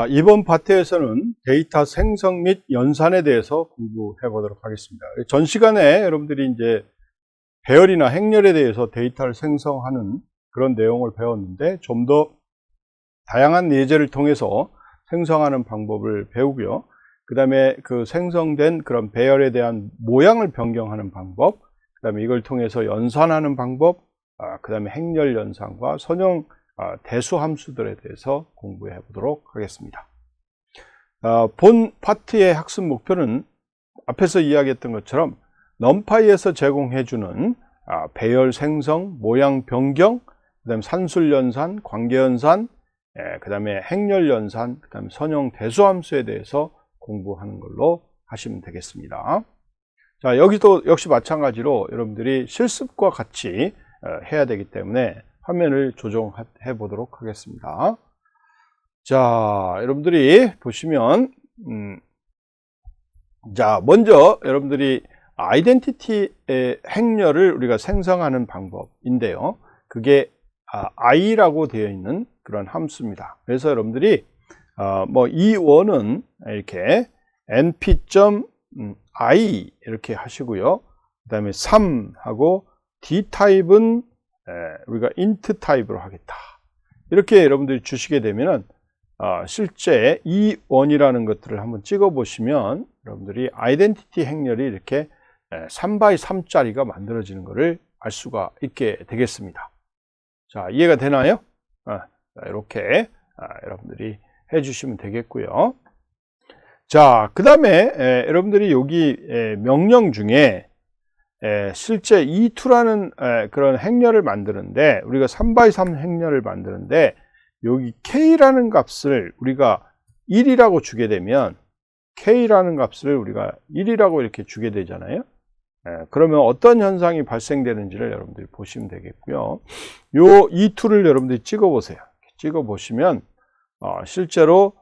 이번 파트에서는 데이터 생성 및 연산에 대해서 공부해 보도록 하겠습니다. 전 시간에 여러분들이 이제 배열이나 행렬에 대해서 데이터를 생성하는 그런 내용을 배웠는데, 좀 더 다양한 예제를 통해서 생성하는 방법을 배우고요. 그 다음에 그 생성된 그런 배열에 대한 모양을 변경하는 방법, 그 다음에 이걸 통해서 연산하는 방법, 그 다음에 행렬 연산과 선형 대수 함수들에 대해서 공부해 보도록 하겠습니다. 본 파트의 학습 목표는 앞에서 이야기했던 것처럼 넘파이에서 제공해 주는 배열 생성, 모양 변경, 그 다음에 산술 연산, 관계 연산, 그 다음에 행렬 연산, 그 다음에 선형 대수 함수에 대해서 공부하는 걸로 하시면 되겠습니다. 자, 여기도 역시 마찬가지로 여러분들이 실습과 같이 해야 되기 때문에 화면을 조정해 보도록 하겠습니다. 자, 여러분들이 보시면 자, 먼저 여러분들이 아이덴티티의 행렬을 우리가 생성하는 방법인데요. 그게 i라고 되어 있는 그런 함수입니다. 그래서 여러분들이 이 원은 이렇게 np.i 이렇게 하시고요. 그 다음에 3하고 d 타입은 우리가 int 타입으로 하겠다. 이렇게 여러분들이 주시게 되면은 실제 이 원이라는 것들을 한번 찍어 보시면 여러분들이 아이덴티티 행렬이 이렇게 3x3짜리가 만들어지는 것을 알 수가 있게 되겠습니다. 자, 이해가 되나요? 이렇게 여러분들이 해 주시면 되겠고요. 자, 그 다음에 여러분들이 여기 명령 중에 실제 E2라는 그런 행렬을 만드는데, 우리가 3x3 행렬을 만드는데 여기 K라는 값을 우리가 1이라고 주게 되면, K라는 값을 우리가 1이라고 이렇게 주게 되잖아요. 그러면 어떤 현상이 발생되는지를 여러분들이 보시면 되겠고요. 요 E2를 여러분들이 찍어 보세요. 찍어 보시면 실제로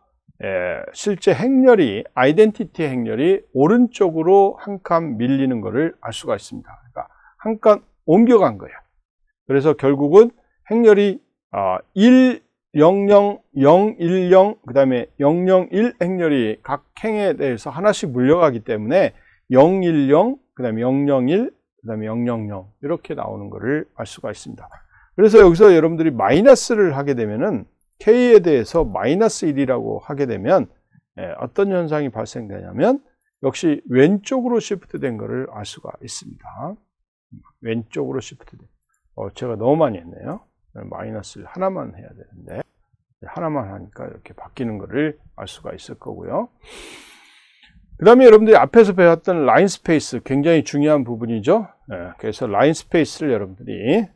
실제 행렬이, 아이덴티티 행렬이 오른쪽으로 한 칸 밀리는 것을 알 수가 있습니다. 그러니까 한 칸 옮겨간 거예요. 그래서 결국은 행렬이 1, 0, 0, 0, 1, 0, 그 다음에 0, 0, 1 행렬이 각 행에 대해서 하나씩 물려가기 때문에 0, 1, 0, 그 다음에 0, 0, 1, 그 다음에 0, 0, 0 이렇게 나오는 것을 알 수가 있습니다. 그래서 여기서 여러분들이 마이너스를 하게 되면은 K에 대해서 마이너스 1이라고 하게 되면 어떤 현상이 발생되냐면, 역시 왼쪽으로 시프트 된 것을 알 수가 있습니다. 왼쪽으로 시프트 된. 제가 너무 많이 했네요. 마이너스를 하나만 해야 되는데, 하나만 하니까 이렇게 바뀌는 것을 알 수가 있을 거고요. 그 다음에 여러분들이 앞에서 배웠던 라인 스페이스, 굉장히 중요한 부분이죠. 그래서 라인 스페이스를 여러분들이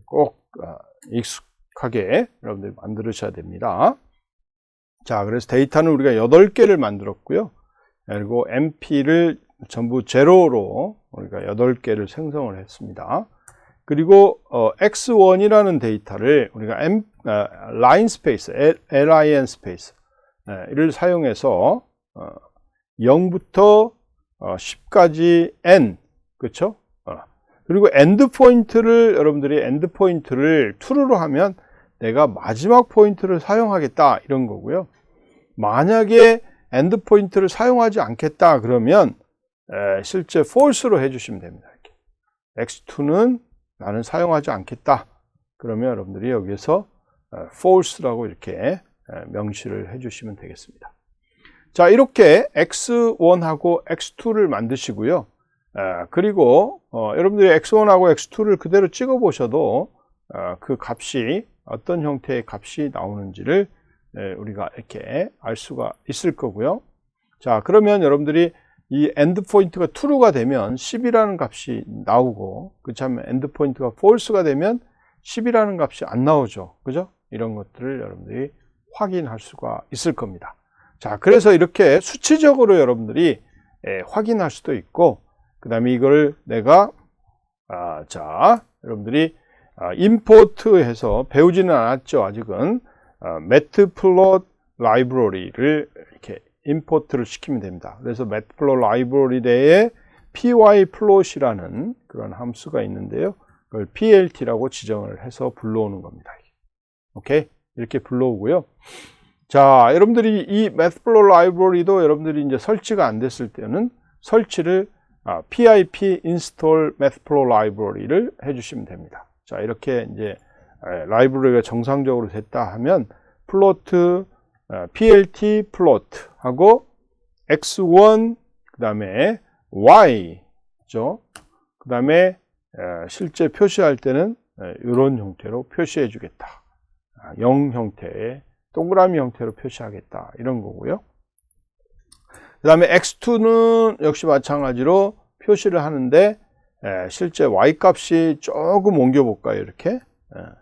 꼭 익숙하게 여러분들이 만들으셔야 됩니다. 자, 그래서 데이터는 우리가 8개를 만들었고요. 그리고 MP를 전부 제로로 우리가 8개를 생성을 했습니다. 그리고 X1이라는 데이터를 우리가 라인 스페이스, LIN 스페이스를 사용해서 0부터 10까지 n, 그렇죠? 그리고 엔드 포인트를 여러분들이 엔드 포인트를 true로 하면 내가 마지막 포인트를 사용하겠다 이런 거고요. 만약에 엔드 포인트를 사용하지 않겠다 그러면 실제 false로 해주시면 됩니다. 이렇게. x2는 나는 사용하지 않겠다. 그러면 여러분들이 여기서 false라고 이렇게 명시를 해주시면 되겠습니다. 자, 이렇게 x1하고 x2를 만드시고요. 그리고 여러분들이 x1하고 x2를 그대로 찍어 보셔도 그 값이 어떤 형태의 값이 나오는지를 우리가 이렇게 알 수가 있을 거고요. 자, 그러면 여러분들이 이 엔드 포인트가 true가 되면 10이라는 값이 나오고, 그렇다면 엔드 포인트가 false가 되면 10이라는 값이 안 나오죠. 그죠? 이런 것들을 여러분들이 확인할 수가 있을 겁니다. 자, 그래서 이렇게 수치적으로 여러분들이 확인할 수도 있고, 그 다음에 이걸 내가 자, 여러분들이 임포트해서 배우지는 않았죠. 아직은 matplotlib 라이브러리를 이렇게 임포트를 시키면 됩니다. 그래서 matplotlib 라이브러리 내에 pyplot이라는 그런 함수가 있는데요. 그걸 plt라고 지정을 해서 불러오는 겁니다. 오케이? 이렇게 불러오고요. 자, 여러분들이 이 Mathflow 라이브러리도 여러분들이 이제 설치가 안 됐을 때는 설치를 pip install Mathflow 라이브러리를 해주시면 됩니다. 자, 이렇게 이제 라이브러리가 정상적으로 됐다 하면 플로트, plt 플로트 하고 x1 그 다음에 y죠. 그 다음에 실제 표시할 때는 이런 형태로 표시해 주겠다. 0 형태의 동그라미 형태로 표시하겠다 이런 거고요. 그 다음에 x2는 역시 마찬가지로 표시를 하는데 실제 y 값이 조금 옮겨 볼까요? 이렇게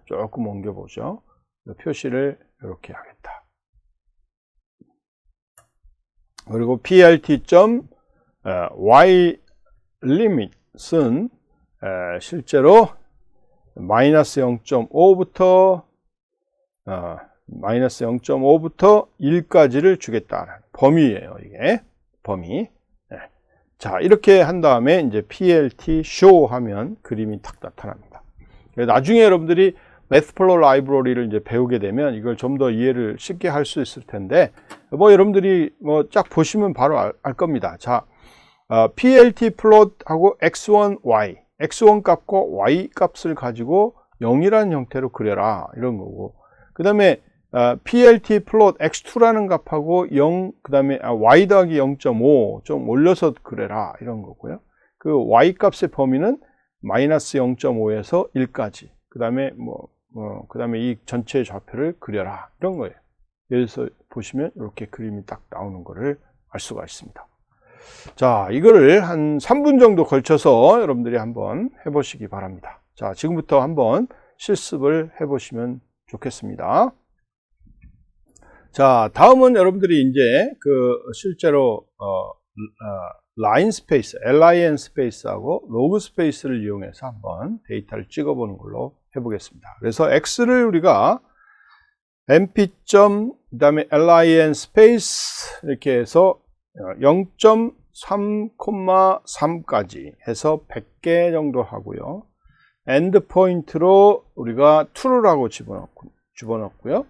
조금 옮겨 보죠. 표시를 이렇게 하겠다. 그리고 plt.y limit은 실제로 마이너스 0.5부터 마이너스 0.5부터 1까지를 주겠다. 범위예요, 이게. 범위. 자, 이렇게 한 다음에 이제 plt show 하면 그림이 탁 나타납니다. 나중에 여러분들이 Mathflow 라이브러리를 이제 배우게 되면 이걸 좀 더 이해를 쉽게 할 수 있을 텐데, 여러분들이 쫙 보시면 바로 알 겁니다. 자, plt 플롯하고 x1, y, x1 값과 y 값을 가지고 0이라는 형태로 그려라 이런 거고, 그 다음에 plt 플롯 x2라는 값하고 0, 그 다음에 y 더하기 0.5 좀 올려서 그래라 이런 거고요. 그 y 값의 범위는 마이너스 0.5에서 1까지. 그 다음에 그 다음에 이 전체 좌표를 그려라 이런 거예요. 여기서 보시면 이렇게 그림이 딱 나오는 거를 알 수가 있습니다. 자, 이거를 한 3분 정도 걸쳐서 여러분들이 한번 해보시기 바랍니다. 자, 지금부터 한번 실습을 해보시면 좋겠습니다. 자, 다음은 여러분들이 이제 실제로 라인 스페이스, lin 스페이스하고 로그 스페이스를 이용해서 한번 데이터를 찍어보는 걸로 해보겠습니다. 그래서 x를 우리가 mp. 그다음에 lin 스페이스 이렇게 해서 0.3,3까지 해서 100개 정도 하고요. 엔드 포인트로 우리가 true를 하고 집어넣고요.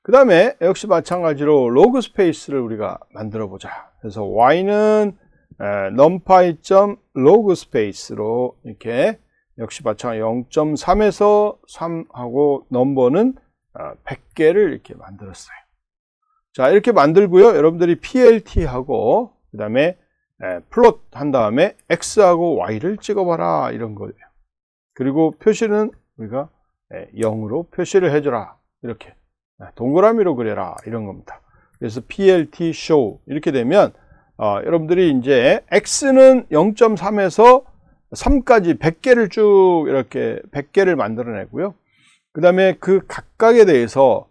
그 다음에 역시 마찬가지로 로그 스페이스를 우리가 만들어 보자. 그래서 y는 numpy.log 스페이스로 이렇게 역시 마찬가지 0.3에서 3하고 넘버는 100개를 이렇게 만들었어요. 자, 이렇게 만들고요. 여러분들이 plt하고 그 다음에 플롯 한 다음에 x하고 y를 찍어봐라 이런 거예요. 그리고 표시는 우리가 0으로 표시를 해줘라 이렇게 동그라미로 그려라 이런 겁니다. 그래서 plt show 이렇게 되면 여러분들이 이제 x는 0.3에서 3까지 100개를 쭉 이렇게 100개를 만들어내고요. 그 다음에 그 각각에 대해서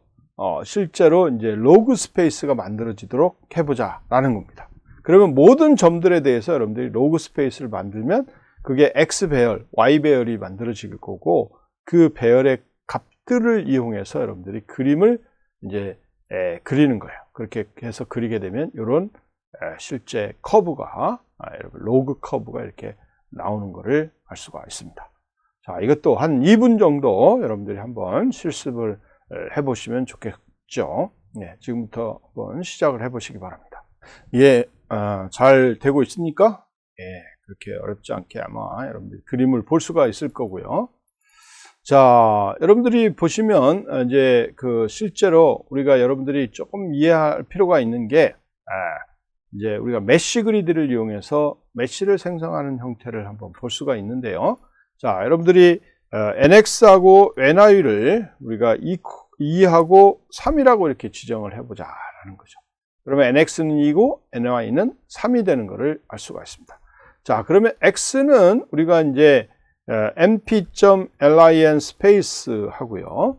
실제로 이제 로그 스페이스가 만들어지도록 해보자 라는 겁니다. 그러면 모든 점들에 대해서 여러분들이 로그 스페이스를 만들면 그게 x 배열, y 배열이 만들어질 거고, 그 배열의 값들을 이용해서 여러분들이 그림을 이제 그리는 거예요. 그렇게 해서 그리게 되면 이런 실제 커브가 로그 커브가 이렇게 나오는 것을 알 수가 있습니다. 자, 이것도 한 2분 정도 여러분들이 한번 실습을 해보시면 좋겠죠. 네, 지금부터 한번 시작을 해보시기 바랍니다. 예, 잘 되고 있습니까? 예, 그렇게 어렵지 않게 아마 여러분들이 그림을 볼 수가 있을 거고요. 자, 여러분들이 보시면 이제 실제로 우리가 여러분들이 조금 이해할 필요가 있는 게 이제 우리가 메쉬 그리드를 이용해서 메쉬를 생성하는 형태를 한번 볼 수가 있는데요. 자, 여러분들이 nx하고 ny를 우리가 2하고 3이라고 이렇게 지정을 해보자라는 거죠. 그러면 nx는 2고 ny는 3이 되는 것을 알 수가 있습니다. 자, 그러면 x는 우리가 이제 mp.lin 스페이스 하고요.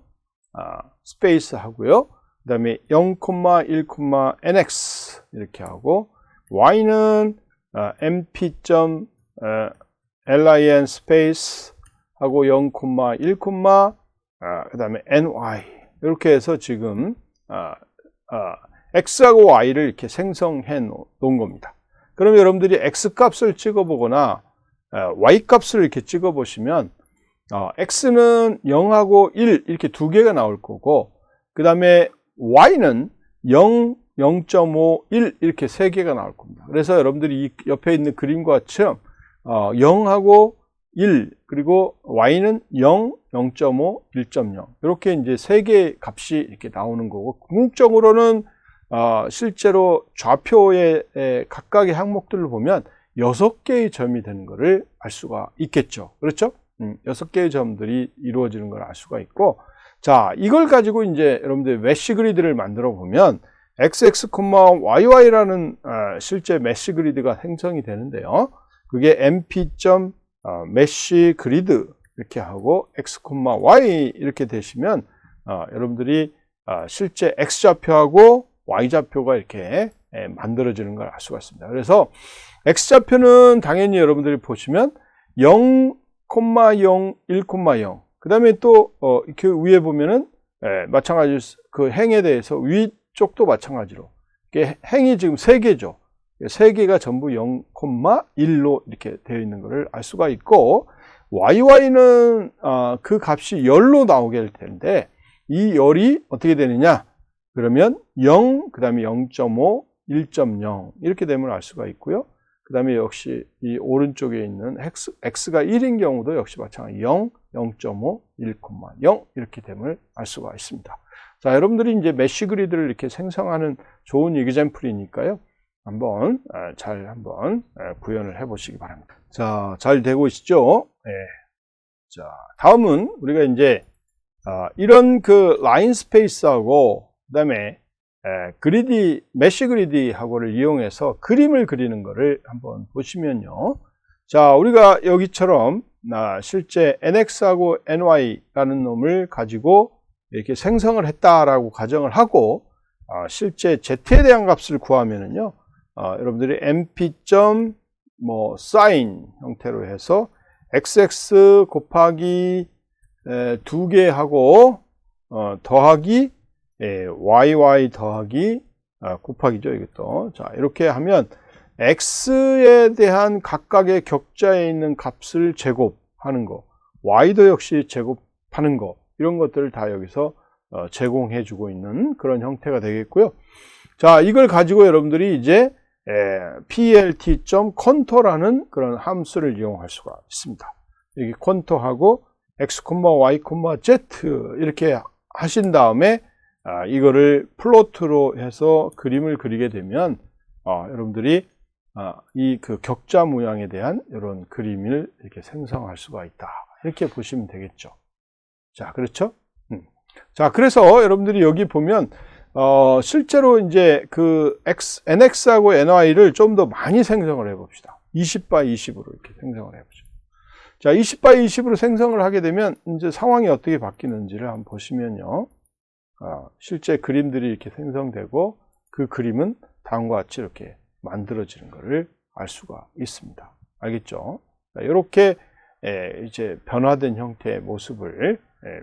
스페이스 하고요. 그 다음에 0,1,nx 이렇게 하고, y는 mp.lin 스페이스 하고 0,1, 그 다음에 ny 이렇게 해서 지금 x하고 y를 이렇게 생성해 놓은 겁니다. 그러면 여러분들이 x 값을 찍어보거나 y 값을 이렇게 찍어보시면 x는 0하고 1 이렇게 두 개가 나올 거고, 그 다음에 y는 0, 0.5, 1 이렇게 3개가 나올 겁니다. 그래서 여러분들이 이 옆에 있는 그림과 같이 0하고 1 그리고 y는 0, 0.5, 1.0 이렇게 이제 3개의 값이 이렇게 나오는 거고, 궁극적으로는 실제로 좌표의 각각의 항목들을 보면 6개의 점이 되는 것을 알 수가 있겠죠. 그렇죠? 6개의 점들이 이루어지는 걸 알 수가 있고, 자, 이걸 가지고 이제 여러분들 메쉬 그리드를 만들어 보면 xx,yy라는 실제 메쉬 그리드가 생성이 되는데요. 그게 mp.mesh 그리드 이렇게 하고 x, y 이렇게 되시면 여러분들이 실제 x좌표하고 y좌표가 이렇게 만들어지는 걸 알 수가 있습니다. 그래서 x좌표는 당연히 여러분들이 보시면 0, 0, 1, 0. 그 다음에 또 이렇게 위에 보면은 마찬가지로 그 행에 대해서 위쪽도 마찬가지로 행이 지금 3개죠. 3개가 전부 0, 1로 이렇게 되어 있는 것을 알 수가 있고, YY는 그 값이 10로 나오게 될 텐데, 이 열이 어떻게 되느냐? 그러면 0, 그 다음에 0.5, 1.0 이렇게 되면 알 수가 있고요. 그 다음에 역시 이 오른쪽에 있는 x가 1인 경우도 역시 마찬가지 0, 0.5, 1,0 이렇게 됨을 알 수가 있습니다. 자, 여러분들이 이제 메쉬 그리드를 이렇게 생성하는 좋은 이그젬플이니까요. 한번 한번 구현을 해 보시기 바랍니다. 자, 잘 되고 있죠? 네. 자, 다음은 우리가 이제 이런 그 라인 스페이스하고 그다음에 메쉬 그리드하고를 이용해서 그림을 그리는 것을 한번 보시면요. 자, 우리가 여기처럼 실제 nx하고 ny라는 놈을 가지고 이렇게 생성을 했다라고 가정을 하고 실제 z에 대한 값을 구하면은요. 여러분들이 mp.sin 형태로 해서 xx 곱하기 2개 하고 더하기 yy 더하기 곱하기죠, 이것도. 자, 이렇게 하면 x에 대한 각각의 격자에 있는 값을 제곱하는 거, y도 역시 제곱하는 거, 이런 것들을 다 여기서 제공해 주고 있는 그런 형태가 되겠고요. 자, 이걸 가지고 여러분들이 이제 plt.contour라는 그런 함수를 이용할 수가 있습니다. 여기 contour하고 x, y, z 이렇게 하신 다음에 이거를 플로트로 해서 그림을 그리게 되면 여러분들이 이 그 격자 모양에 대한 이런 그림을 이렇게 생성할 수가 있다. 이렇게 보시면 되겠죠. 자, 그렇죠? 자, 그래서 여러분들이 여기 보면 실제로 이제 그 nx하고 ny를 좀 더 많이 생성을 해 봅시다. 20x20으로 이렇게 생성을 해 보죠. 자, 20x20으로 생성을 하게 되면 이제 상황이 어떻게 바뀌는지를 한번 보시면요. 실제 그림들이 이렇게 생성되고 그 그림은 다음과 같이 이렇게 만들어지는 것을 알 수가 있습니다. 알겠죠? 자, 이렇게 이제 변화된 형태의 모습을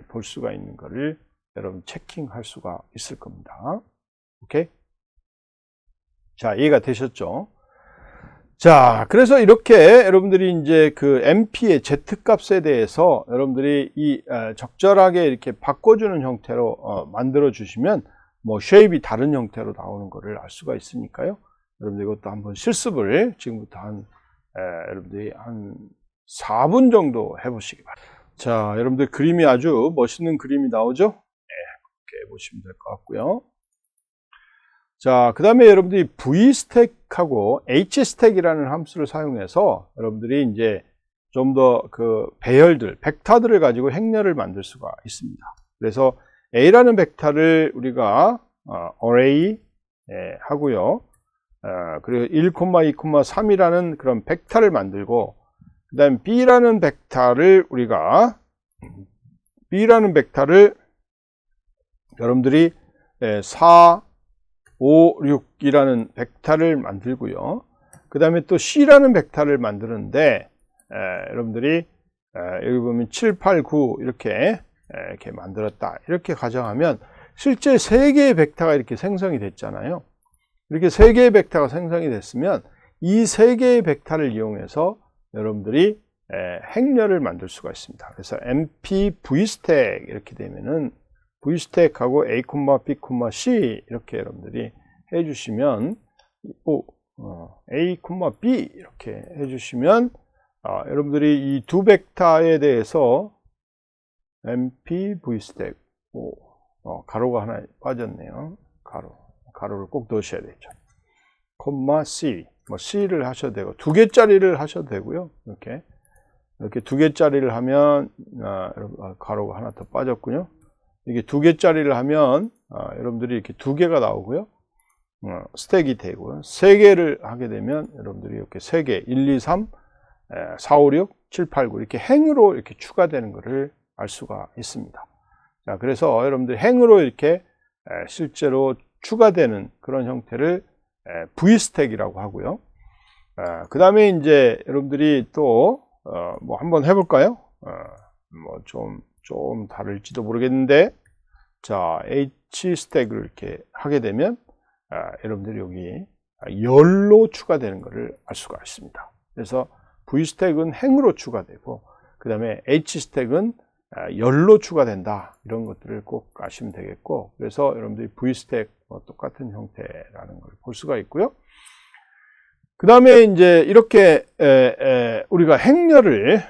볼 수가 있는 것을 여러분 체킹할 수가 있을 겁니다. 오케이? 자, 이해가 되셨죠? 자, 그래서 이렇게 여러분들이 이제 그 MP의 Z값에 대해서 여러분들이 이 적절하게 이렇게 바꿔주는 형태로 만들어 주시면 뭐 쉐입이 다른 형태로 나오는 것을 알 수가 있으니까요. 여러분들 이것도 한번 실습을 지금부터 여러분들이 한 4분 정도 해보시기 바랍니다. 자, 여러분들 그림이 아주 멋있는 그림이 나오죠? 네, 그렇게 보시면 될 것 같고요. 자, 그 다음에 여러분들이 v스택하고 h스택이라는 함수를 사용해서 여러분들이 이제 좀 더 그 배열들, 벡터들을 가지고 행렬을 만들 수가 있습니다. 그래서 a라는 벡터를 우리가 array 하고요. 그리고 1, 2, 3이라는 그런 벡터를 만들고, 그 다음에 b라는 벡터를 여러분들이 4, 5, 6이라는 벡터를 만들고요. 그 다음에 또 C라는 벡터를 만드는데, 여러분들이 여기 보면 7, 8, 9 이렇게 만들었다. 이렇게 가정하면 실제 3개의 벡터가 이렇게 생성이 됐잖아요. 이렇게 3개의 벡터가 생성이 됐으면 이 3개의 벡터를 이용해서 여러분들이 행렬을 만들 수가 있습니다. 그래서 MP V스택 이렇게 되면은 v스택하고 a, b, c 이렇게 여러분들이 해주시면 a, b 이렇게 해주시면 여러분들이 이 두 벡터에 대해서 mp v스택 가로가 하나 빠졌네요. 가로를 꼭 넣으셔야 되죠. c c를 하셔도 되고 두 개짜리를 하셔도 되고요. 이렇게 두 개짜리를 하면 가로가 하나 더 빠졌군요. 이게 두 개짜리를 하면 여러분들이 이렇게 두 개가 나오고요. 스택이 되고요. 세 개를 하게 되면 여러분들이 이렇게 세 개 1, 2, 3, 4, 5, 6, 7, 8, 9 이렇게 행으로 이렇게 추가되는 것을 알 수가 있습니다. 자, 그래서 여러분들 행으로 이렇게 실제로 추가되는 그런 형태를 v스택이라고 하고요. 그 다음에 이제 여러분들이 또 뭐 한번 해볼까요? 뭐 좀 다를지도 모르겠는데, 자, h스택을 이렇게 하게 되면 여러분들이 여기 열로 추가되는 것을 알 수가 있습니다. 그래서 v스택은 행으로 추가되고, 그 다음에 h스택은 열로 추가된다. 이런 것들을 꼭 아시면 되겠고, 그래서 여러분들이 v스택 똑같은 형태라는 걸 볼 수가 있고요. 그 다음에 이제 이렇게 우리가 행렬을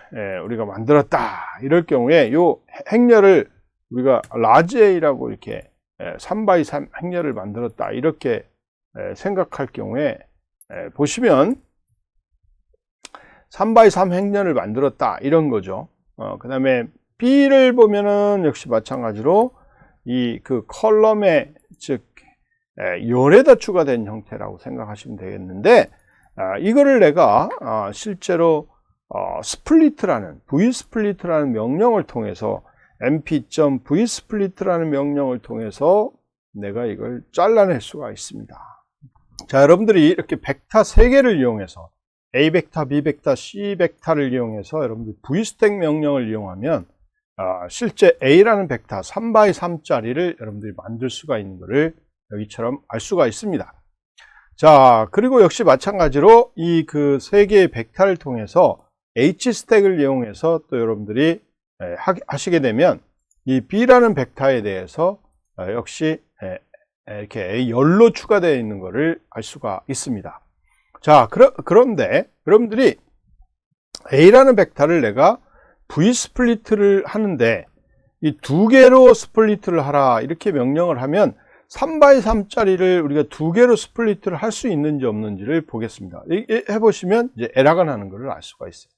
우리가 만들었다. 이럴 경우에 요 행렬을 우리가 라지 A라고 이렇게 3x3 행렬을 만들었다. 이렇게 생각할 경우에 보시면 3x3 행렬을 만들었다. 이런 거죠. 그 다음에 B를 보면은 역시 마찬가지로 이 그 컬럼에 즉 열에다 추가된 형태라고 생각하시면 되겠는데, 이거를 내가 실제로 스플리트라는 v스플리트라는 명령을 통해서 mp.v스플리트라는 명령을 통해서 내가 이걸 잘라낼 수가 있습니다. 자, 여러분들이 이렇게 벡터 3개를 이용해서 A 벡터, B 벡터, C 벡터를 이용해서 여러분들 v스택 명령을 이용하면 실제 A라는 벡터 3x3짜리를 여러분들이 만들 수가 있는 것을 여기처럼 알 수가 있습니다. 자, 그리고 역시 마찬가지로 이 그 세 개의 벡터를 통해서 h스택을 이용해서 또 여러분들이 하시게 되면 이 B라는 벡터에 대해서 역시 이렇게 열로 추가되어 있는 것을 알 수가 있습니다. 자, 그런데 여러분들이 A라는 벡터를 내가 V 스플리트를 하는데 이 두 개로 스플리트를 하라 이렇게 명령을 하면 3x3짜리를 우리가 두 개로 스플리트를 할 수 있는지 없는지를 보겠습니다. 해보시면 이제 에러가 나는 것을 알 수가 있어요.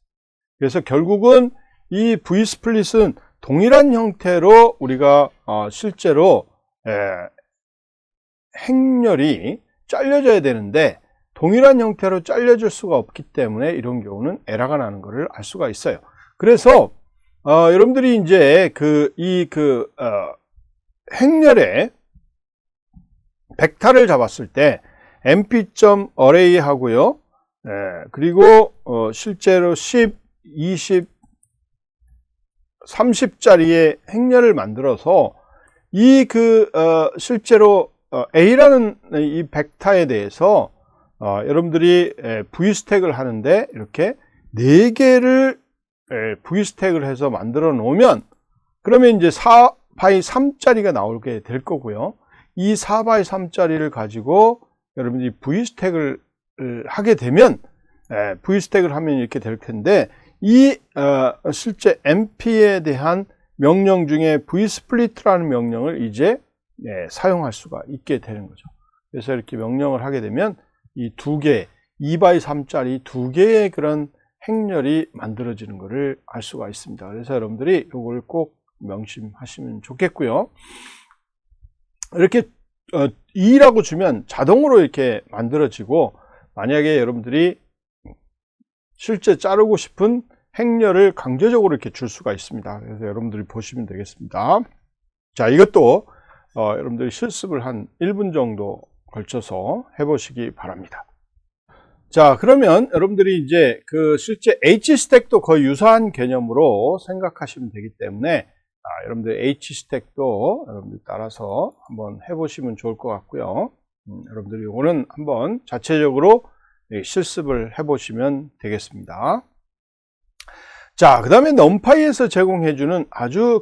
그래서 결국은 이 V 스플릿은 동일한 형태로 우리가 실제로 행렬이 잘려져야 되는데 동일한 형태로 잘려질 수가 없기 때문에 이런 경우는 에러가 나는 것을 알 수가 있어요. 그래서 여러분들이 이제 행렬의 벡터를 잡았을 때 mp.array 하고요. 그리고 실제로 10, 20, 30짜리의 행렬을 만들어서 실제로 A라는 이 벡터에 대해서 여러분들이 v스택을 하는데 이렇게 4개를 v스택을 해서 만들어 놓으면 그러면 이제 4x3짜리가 나오게 될 거고요. 이 4x3짜리를 가지고 여러분들이 v스택을 하게 되면 v스택을 하면 이렇게 될 텐데 실제 mp에 대한 명령 중에 v스플릿라는 명령을 이제 사용할 수가 있게 되는 거죠. 그래서 이렇게 명령을 하게 되면 이 2개 2x3짜리 2개의 그런 행렬이 만들어지는 것을 알 수가 있습니다. 그래서 여러분들이 이걸 꼭 명심하시면 좋겠고요. 이렇게 2라고 주면 자동으로 이렇게 만들어지고, 만약에 여러분들이 실제 자르고 싶은 행렬을 강제적으로 이렇게 줄 수가 있습니다. 그래서 여러분들이 보시면 되겠습니다. 자, 이것도 여러분들이 실습을 한 1분 정도 걸쳐서 해보시기 바랍니다. 자, 그러면 여러분들이 이제 실제 h스택도 거의 유사한 개념으로 생각하시면 되기 때문에 여러분들 h스택도 여러분들 따라서 한번 해보시면 좋을 것 같고요. 여러분들이 이거는 한번 자체적으로 실습을 해보시면 되겠습니다. 자, 그 다음에 넘파이에서 제공해주는 아주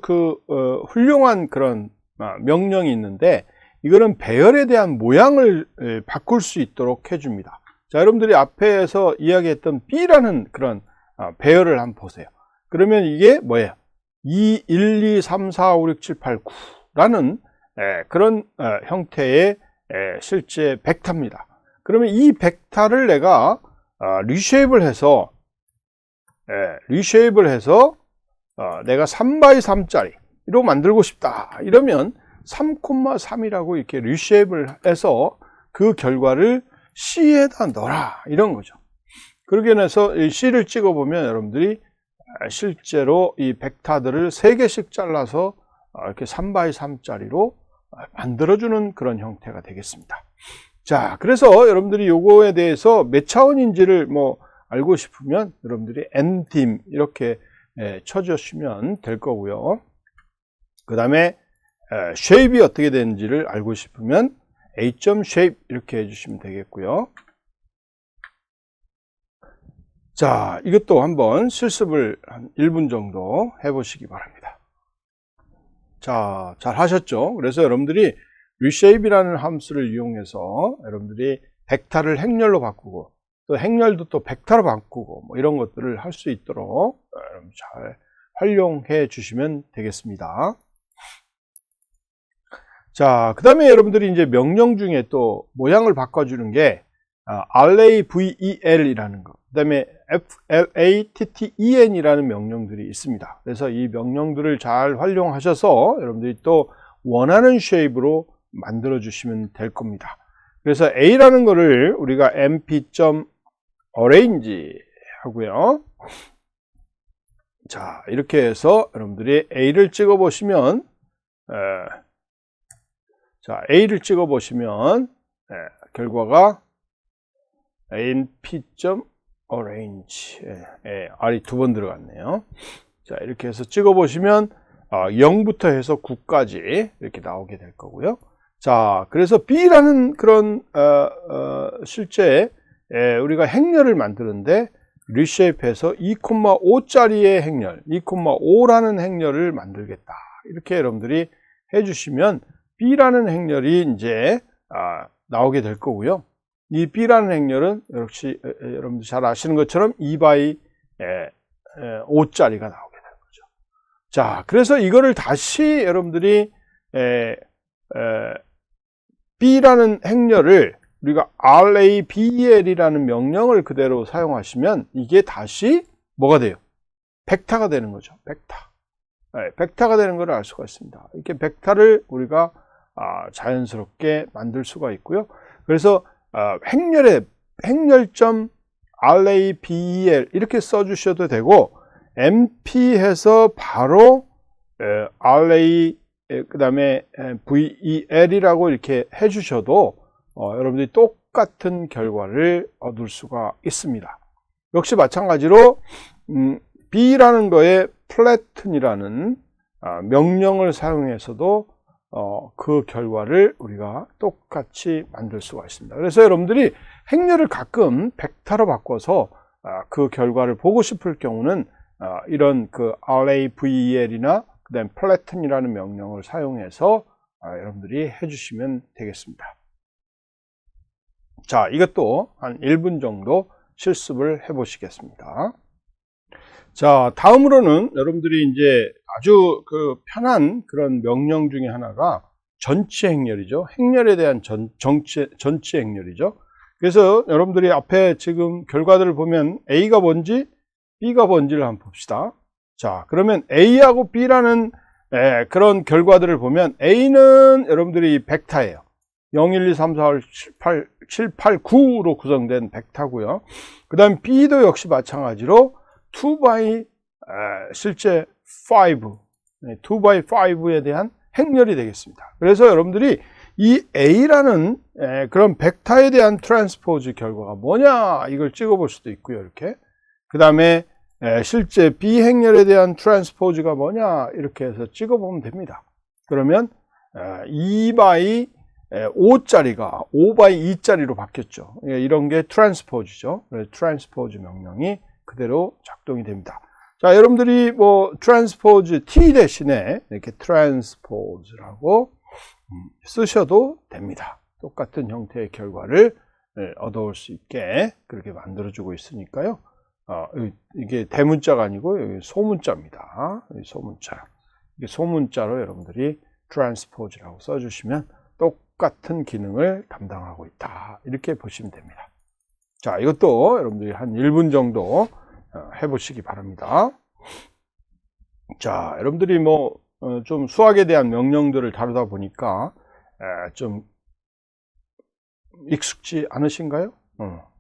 훌륭한 그런 명령이 있는데 이거는 배열에 대한 모양을 바꿀 수 있도록 해줍니다. 자, 여러분들이 앞에서 이야기했던 B라는 그런 배열을 한번 보세요. 그러면 이게 뭐예요? 2, 1, 2, 3, 4, 5, 6, 7, 8, 9라는 그런 형태의 실제 벡터입니다. 그러면 이 벡터를 내가 리쉐입을 해서 내가 3x3짜리로 만들고 싶다. 이러면 3,3이라고 이렇게 리쉐입을 해서 그 결과를 C에다 넣어라. 이런 거죠. 그렇게 해서 이 C를 찍어보면 여러분들이 실제로 이 벡터들을 3개씩 잘라서 이렇게 3x3짜리로 만들어주는 그런 형태가 되겠습니다. 자, 그래서 여러분들이 요거에 대해서 몇 차원인지를 알고 싶으면 여러분들이 ndim 이렇게 쳐주시면 될 거고요. 그 다음에 shape이 어떻게 되는지를 알고 싶으면 a.shape 이렇게 해주시면 되겠고요. 자, 이것도 한번 실습을 한 1분 정도 해보시기 바랍니다. 자, 잘 하셨죠? 그래서 여러분들이 reshape이라는 함수를 이용해서 여러분들이 벡터를 행렬로 바꾸고 또 행렬도 또 벡터로 바꾸고 이런 것들을 할 수 있도록 잘 활용해 주시면 되겠습니다. 자, 그 다음에 여러분들이 이제 명령 중에 또 모양을 바꿔주는 게 RAVEL이라는 거, 그 다음에 FLATTEN이라는 명령들이 있습니다. 그래서 이 명령들을 잘 활용하셔서 여러분들이 또 원하는 쉐입으로 만들어 주시면 될 겁니다. 그래서 A라는 거를 우리가 mp.arrange 하고요. 자, 이렇게 해서 여러분들이 A를 찍어 보시면 A를 찍어 보시면 결과가 mp.arrange R이 2번 들어갔네요. 자, 이렇게 해서 찍어 보시면 0부터 해서 9까지 이렇게 나오게 될 거고요. 자, 그래서 B라는 그런 실제 우리가 행렬을 만드는데 리쉐입해서 2,5짜리의 행렬, 2,5라는 행렬을 만들겠다. 이렇게 여러분들이 해주시면 B라는 행렬이 이제 나오게 될 거고요. 이 B라는 행렬은 역시 여러분들 잘 아시는 것처럼 2x5짜리가 나오게 되는 거죠. 자, 그래서 이거를 다시 여러분들이 B라는 행렬을 우리가 RAVEL이라는 명령을 그대로 사용하시면 이게 다시 뭐가 돼요? 벡터가 되는 거죠. 벡터. 벡터가 되는 걸 알 수가 있습니다. 이렇게 벡터를 우리가 자연스럽게 만들 수가 있고요. 그래서 행렬점 RAVEL 이렇게 써주셔도 되고 MP 해서 바로 RA 그 다음에 VEL이라고 이렇게 해주셔도 여러분들이 똑같은 결과를 얻을 수가 있습니다. 역시 마찬가지로 B라는 거에 flatten이라는 명령을 사용해서도 그 결과를 우리가 똑같이 만들 수가 있습니다. 그래서 여러분들이 행렬을 가끔 벡터로 바꿔서 그 결과를 보고 싶을 경우는 이런 그 RAVEL이나 그 다음에 flatten이라는 명령을 사용해서 여러분들이 해주시면 되겠습니다. 자, 이것도 한 1분 정도 실습을 해 보시겠습니다. 자, 다음으로는 여러분들이 이제 아주 편한 그런 명령 중에 하나가 전치 행렬이죠. 행렬에 대한 전치 행렬이죠. 그래서 여러분들이 앞에 지금 결과들을 보면 A가 뭔지 B가 뭔지를 한번 봅시다. 자, 그러면 A하고 B라는 그런 결과들을 보면 A는 여러분들이 벡터예요. 0, 1, 2, 3, 4, 5, 7, 8, 9로 구성된 벡터고요. 그 다음 B도 역시 마찬가지로 2x 실제 5, 2x5에 대한 행렬이 되겠습니다. 그래서 여러분들이 이 A라는 그런 벡터에 대한 트랜스포즈 결과가 뭐냐 이걸 찍어 볼 수도 있고요. 이렇게 그 다음에 실제 B 행렬에 대한 트랜스포즈가 뭐냐 이렇게 해서 찍어 보면 됩니다. 그러면 2x5짜리가 5x2짜리로 바뀌었죠. 이런 게 트랜스포즈죠. 트랜스포즈 명령이 그대로 작동이 됩니다. 자, 여러분들이 뭐 transpose t 대신에 이렇게 transpose라고 쓰셔도 됩니다. 똑같은 형태의 결과를 얻어올 수 있게 그렇게 만들어주고 있으니까요. 이게 대문자가 아니고 여기 소문자입니다. 여기 소문자. 이게 소문자로 여러분들이 transpose라고 써주시면 똑같은 기능을 담당하고 있다. 이렇게 보시면 됩니다. 자, 이것도 여러분들이 한 1분 정도 해보시기 바랍니다. 자, 여러분들이 뭐 좀 수학에 대한 명령들을 다루다 보니까 좀 익숙지 않으신가요?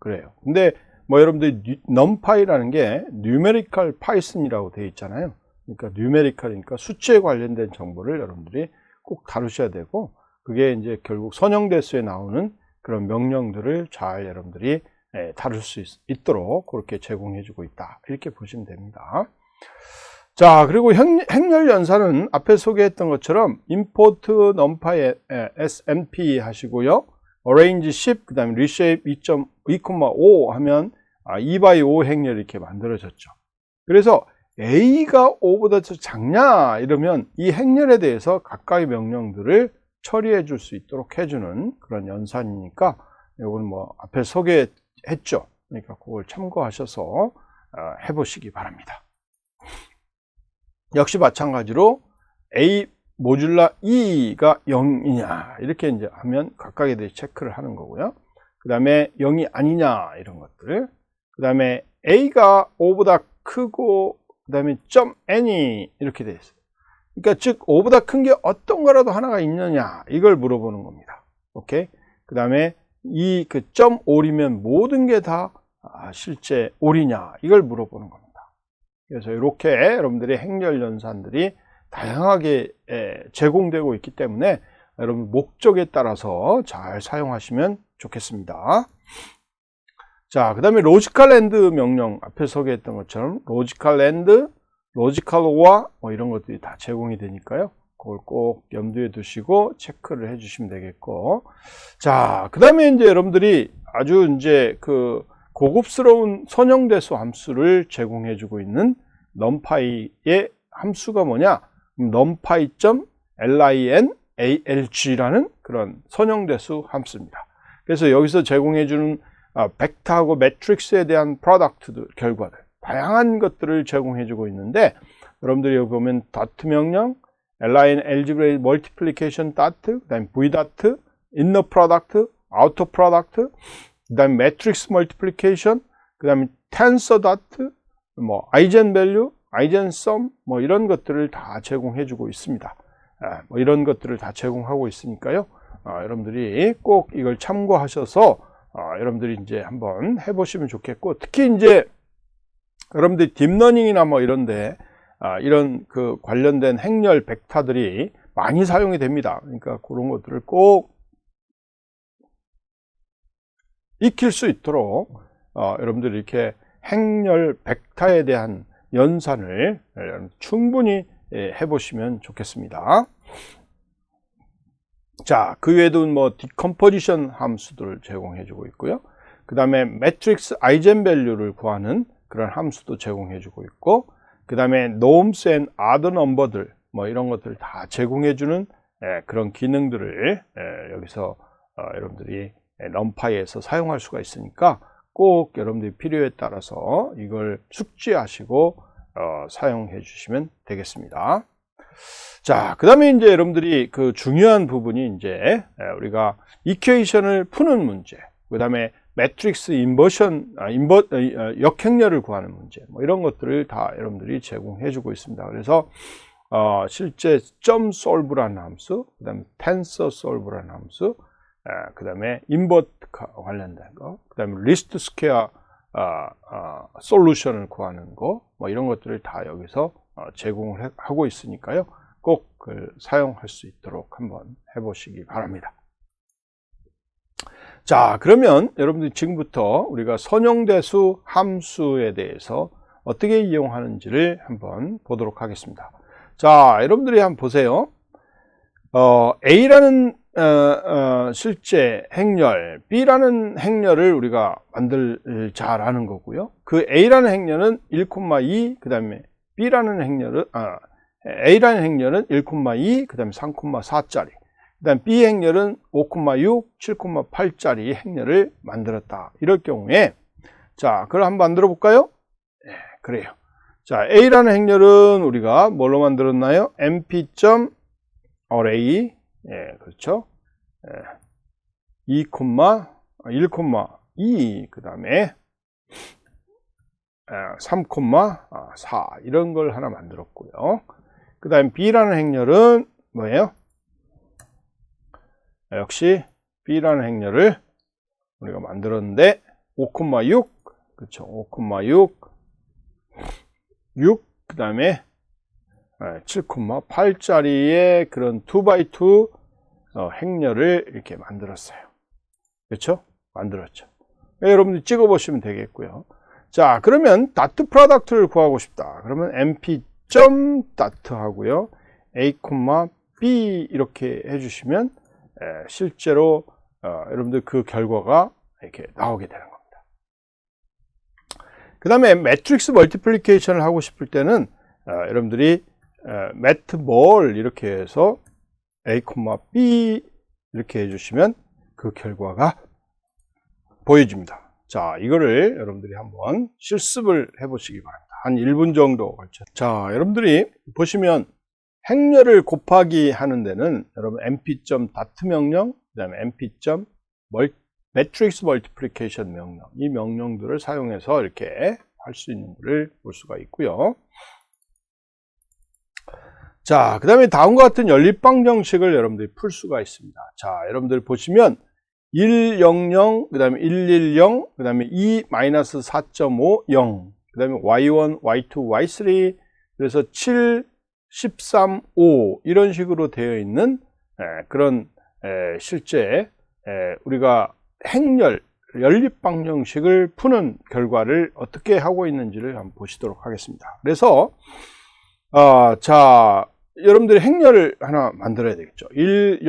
그래요. 근데 뭐 여러분들이 numpy라는 게 numerical python이라고 되어 있잖아요. 그러니까 numerical이니까 수치에 관련된 정보를 여러분들이 꼭 다루셔야 되고, 그게 이제 결국 선형대수에 나오는 그런 명령들을 잘 여러분들이 다룰 수 있도록 그렇게 제공해 주고 있다. 이렇게 보시면 됩니다. 자, 그리고 행렬 연산은 앞에 소개했던 것처럼 import numpy smp 하시고요. arrange 10, 그 다음에 reshape 2.5 하면 2x5 행렬이 이렇게 만들어졌죠. 그래서 A가 5보다 더 작냐 이러면 이 행렬에 대해서 각각의 명령들을 처리해 줄 수 있도록 해주는 그런 연산이니까 이건 뭐 앞에 소개했죠. 그러니까 그걸 참고하셔서 해보시기 바랍니다. 역시 마찬가지로 A 모듈라 E가 0이냐 이렇게 이제 하면 각각에 대해 체크를 하는 거고요. 그 다음에 0이 아니냐 이런 것들. 그 다음에 A가 5보다 크고 그 다음에 .n이 이렇게 되어 있어요. 그러니까 즉 5보다 큰 게 어떤 거라도 하나가 있느냐 이걸 물어보는 겁니다. 오케이. 그 다음에 이 그 .5이면 모든 게 다 실제 올이냐 이걸 물어보는 겁니다. 그래서 이렇게 여러분들의 행렬 연산들이 다양하게 제공되고 있기 때문에 여러분 목적에 따라서 잘 사용하시면 좋겠습니다. 자, 그 다음에 로지컬 앤드 명령 앞에 소개했던 것처럼 로지컬 앤드, 로지컬 오어 뭐 이런 것들이 다 제공이 되니까요. 그걸 꼭 염두에 두시고 체크를 해주시면 되겠고, 자, 그 다음에 이제 여러분들이 아주 이제 그 고급스러운 선형대수 함수를 제공해주고 있는 numpy의 함수가 뭐냐? numpy.linalg라는 그런 선형대수 함수입니다. 그래서 여기서 제공해주는 벡터하고 매트릭스에 대한 프로덕트들, 결과들, 다양한 것들을 제공해주고 있는데, 여러분들이 여기 보면 dot 명령, line algebraic multiplication dot, 그 다음에 v dot, inner product, outer product, 그 다음에 매트릭스 멀티플리케이션, 그 다음에 tensor dot, 뭐 eigenvalue, eigensum, 뭐 이런 것들을 다 제공해주고 있습니다. 뭐 이런 것들을 다 제공하고 있으니까요. 여러분들이 꼭 이걸 참고하셔서 여러분들이 이제 한번 해보시면 좋겠고, 특히 이제 여러분들이 딥러닝이나 뭐 이런데 이런 그 관련된 행렬 벡터들이 많이 사용이 됩니다. 그러니까 그런 것들을 꼭 익힐 수 있도록 여러분들이 이렇게 행렬 벡터에 대한 연산을 충분히 해보시면 좋겠습니다. 자, 그 외에도 뭐 디컴포지션 함수들을 제공해주고 있고요. 그 다음에 매트릭스 아이젠밸류를 구하는 그런 함수도 제공해주고 있고, 그 다음에 norms and odd number들 뭐 이런 것들을 다 제공해주는 그런 기능들을 여기서 여러분들이 numpy에서 사용할 수가 있으니까 꼭 여러분들이 필요에 따라서 이걸 숙지하시고 사용해 주시면 되겠습니다. 자, 그 다음에 이제 여러분들이 그 중요한 부분이 이제 우리가 이퀘이션을 푸는 문제, 그 다음에 매트릭스 인버션, 역행렬을 구하는 문제, 뭐 이런 것들을 다 여러분들이 제공해 주고 있습니다. 그래서 실제 점 솔브라는 함수, 그 다음에 텐서 솔브라는 함수, 그 다음에 인버트 관련된 거, 그 다음에 리스트 스퀘어 솔루션을 구하는 거, 뭐 이런 것들을 다 여기서 제공을 하고 있으니까요. 꼭 사용할 수 있도록 한번 해보시기 바랍니다. 자, 그러면 여러분들이 지금부터 우리가 선형대수 함수에 대해서 어떻게 이용하는지를 한번 보도록 하겠습니다. 자, 여러분들이 한번 보세요. A라는 실제 행렬, B라는 행렬을 우리가 잘 아는 거고요. 그 A라는 행렬은 1,2, 그 다음에 B라는 행렬은 A라는 행렬은 1,2, 그 다음에 3,4짜리, 그 다음에 B 행렬은 5,6, 7,8짜리 행렬을 만들었다. 이럴 경우에, 자, 그걸 한번 만들어 볼까요? 네, 그래요. 자, A라는 행렬은 우리가 뭘로 만들었나요? mp.array, 예, 그렇죠. 2, 1,2, 그 다음에 3,4 이런 걸 하나 만들었고요. 그 다음에 B라는 행렬은 뭐예요? 역시 B라는 행렬을 우리가 만들었는데 5,6, 그렇죠. 5,6, 6, 그 다음에 7,8짜리의 그런 2x2 행렬을 이렇게 만들었어요. 그렇죠? 만들었죠. 여러분들 찍어 보시면 되겠고요. 자, 그러면 dot product를 구하고 싶다. 그러면 mp.dot 하고요. a, b 이렇게 해주시면 실제로 여러분들 그 결과가 이렇게 나오게 되는 겁니다. 그 다음에 매트릭스 멀티플리케이션을 하고 싶을 때는 여러분들이 matmul 이렇게 해서 a, b 이렇게 해주시면 그 결과가 보여집니다. 자, 이거를 여러분들이 한번 실습을 해보시기 바랍니다. 한 1분 정도 걸쳐. 자, 여러분들이 보시면 행렬을 곱하기 하는 데는 여러분 mp.dot 명령, 그 다음에 mp.matrix multiplication 명령, 이 명령들을 사용해서 이렇게 할 수 있는 것을 볼 수가 있고요. 자, 그 다음에 다음과 같은 연립방정식을 여러분들이 풀 수가 있습니다. 자, 여러분들 보시면 100, 그 다음에 110, 그 다음에 2-4.5, 0, 그 다음에 y1, y2, y3, 그래서 7, 13, 5 이런 식으로 되어 있는 그런 실제 우리가 행렬, 연립방정식을 푸는 결과를 어떻게 하고 있는지를 한번 보시도록 하겠습니다. 그래서 자, 여러분들이 행렬을 하나 만들어야 되겠죠. 100,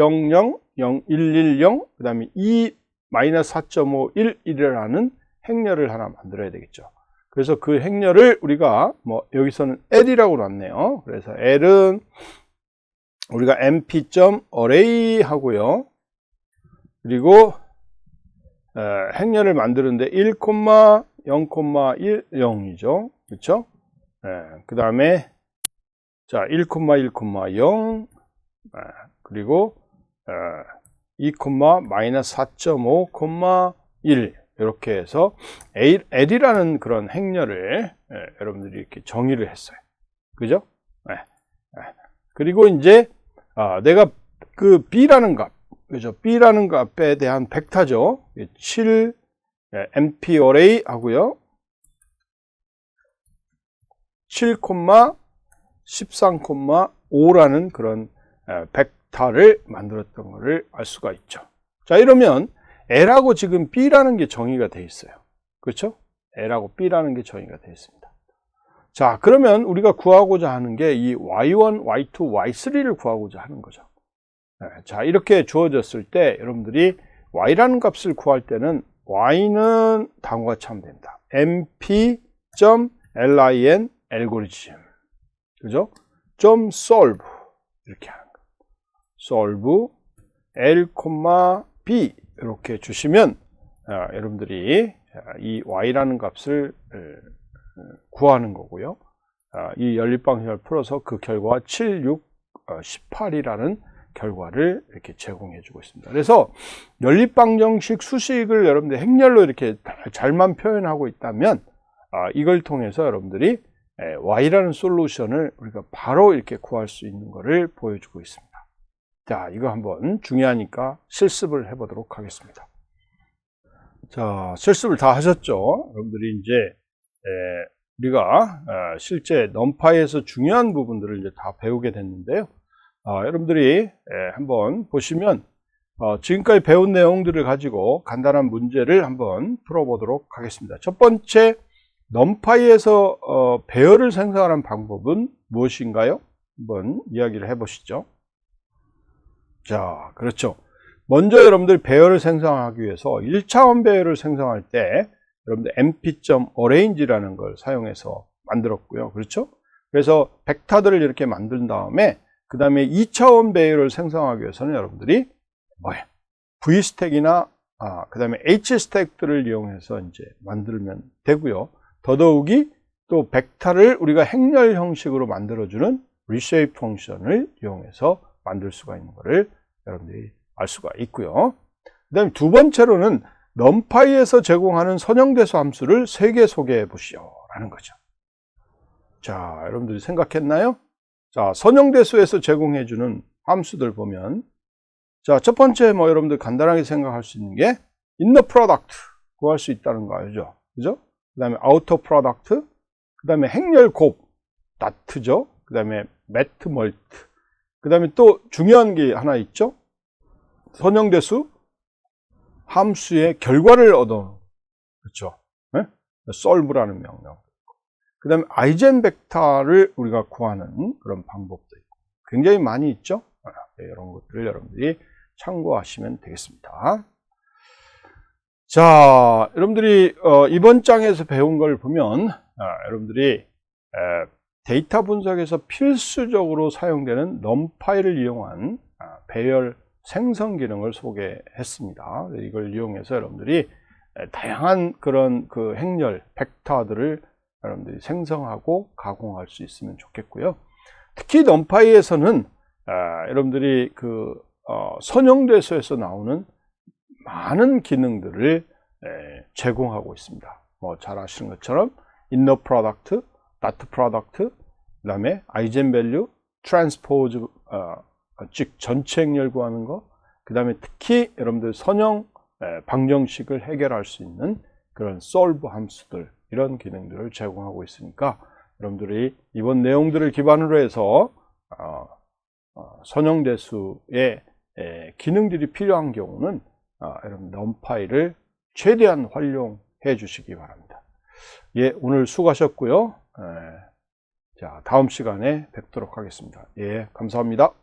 110, 그 다음에 2-4.5, 11이라는 행렬을 하나 만들어야 되겠죠. 그래서 그 행렬을 우리가 뭐 여기서는 L이라고 놨네요. 그래서 L은 우리가 mp.array 하고요. 그리고 행렬을 만드는데 1, 0,1, 0이죠. 그렇죠? 그 다음에 자, 1, 0, 그리고 2, -4.5, 1 이렇게 해서 L이라는 그런 행렬을 여러분들이 이렇게 정의를 했어요. 그죠? 그리고 이제 내가 그 B라는 값, 그죠? B라는 값에 대한 벡터죠. 7 mp array 하고요. 7, 13,5라는 그런 벡터를 만들었던 것을 알 수가 있죠. 자, 이러면 L하고 지금 B라는 게 정의가 되어 있어요. 그렇죠? L하고 B라는 게 정의가 되어 있습니다. 자, 그러면 우리가 구하고자 하는 게 이 Y1, Y2, Y3를 구하고자 하는 거죠. 자, 이렇게 주어졌을 때 여러분들이 Y라는 값을 구할 때는 Y는 다음과 같이 하면 됩니다. mp.lin 알고리즘, 그죠? .solve 이렇게 하는 거. solve L, B 이렇게 주시면 여러분들이 이 Y라는 값을 구하는 거고요. 이 연립방정식을 풀어서 그 결과가 7, 6, 18이라는 결과를 이렇게 제공해 주고 있습니다. 그래서 연립방정식 수식을 여러분들 행렬로 이렇게 잘만 표현하고 있다면 이걸 통해서 여러분들이 Y라는 솔루션을 우리가 바로 이렇게 구할 수 있는 것을 보여주고 있습니다. 자, 이거 한번 중요하니까 실습을 해보도록 하겠습니다. 자, 실습을 다 하셨죠? 여러분들이 이제 우리가 실제 넘파이에서 중요한 부분들을 이제 다 배우게 됐는데요. 여러분들이 한번 보시면 지금까지 배운 내용들을 가지고 간단한 문제를 한번 풀어보도록 하겠습니다. 첫 번째, 넘파이에서 배열을 생성하는 방법은 무엇인가요? 한번 이야기를 해보시죠. 자, 그렇죠. 먼저 여러분들 배열을 생성하기 위해서 1차원 배열을 생성할 때 여러분들 mp.arrange라는 걸 사용해서 만들었고요. 그렇죠? 그래서 벡터들을 이렇게 만든 다음에 그 다음에 2차원 배열을 생성하기 위해서는 여러분들이 뭐예요? V스택이나 그 다음에 H스택들을 이용해서 이제 만들면 되고요. 더더욱이 또 벡터를 우리가 행렬 형식으로 만들어주는 reshape 펑션을 이용해서 만들 수가 있는 것을 여러분들이 알 수가 있고요. 그 다음에 두 번째로는 numpy에서 제공하는 선형대수 함수를 3개 소개해 보시오 라는 거죠. 자, 여러분들이 생각했나요? 자, 선형대수에서 제공해 주는 함수들 보면, 자, 첫 번째 여러분들 간단하게 생각할 수 있는 게 inner product 구할 수 있다는 거 알죠? 그죠? 그 다음에 outer product, 그 다음에 행렬 곱 dat죠? 그 다음에 met, mult, 그 다음에 또 중요한 게 하나 있죠? 선형대수 함수의 결과를 얻어, 그렇죠? 네? solve라는 명령. 그 다음에 아이젠벡터를 우리가 구하는 그런 방법도 있고 굉장히 많이 있죠. 이런 것들을 여러분들이 참고하시면 되겠습니다. 자, 여러분들이 이번 장에서 배운 걸 보면 여러분들이 데이터 분석에서 필수적으로 사용되는 numpy를 이용한 배열 생성 기능을 소개했습니다. 이걸 이용해서 여러분들이 다양한 그런 그 행렬 벡터들을 여러분들이 생성하고 가공할 수 있으면 좋겠고요. 특히 numpy에서는 여러분들이 그 선형대수에서 나오는 많은 기능들을 제공하고 있습니다. 뭐 잘 아시는 것처럼 inner product, dot product, 그 다음에 eigenvalue, transpose, 즉 전체 행렬 구하는 거, 그 다음에 특히 여러분들 선형 방정식을 해결할 수 있는 그런 solve 함수들, 이런 기능들을 제공하고 있으니까 여러분들이 이번 내용들을 기반으로 해서 선형대수의 기능들이 필요한 경우는 여러분 numpy를 최대한 활용해 주시기 바랍니다. 예, 오늘 수고하셨고요. 자, 다음 시간에 뵙도록 하겠습니다. 예, 감사합니다.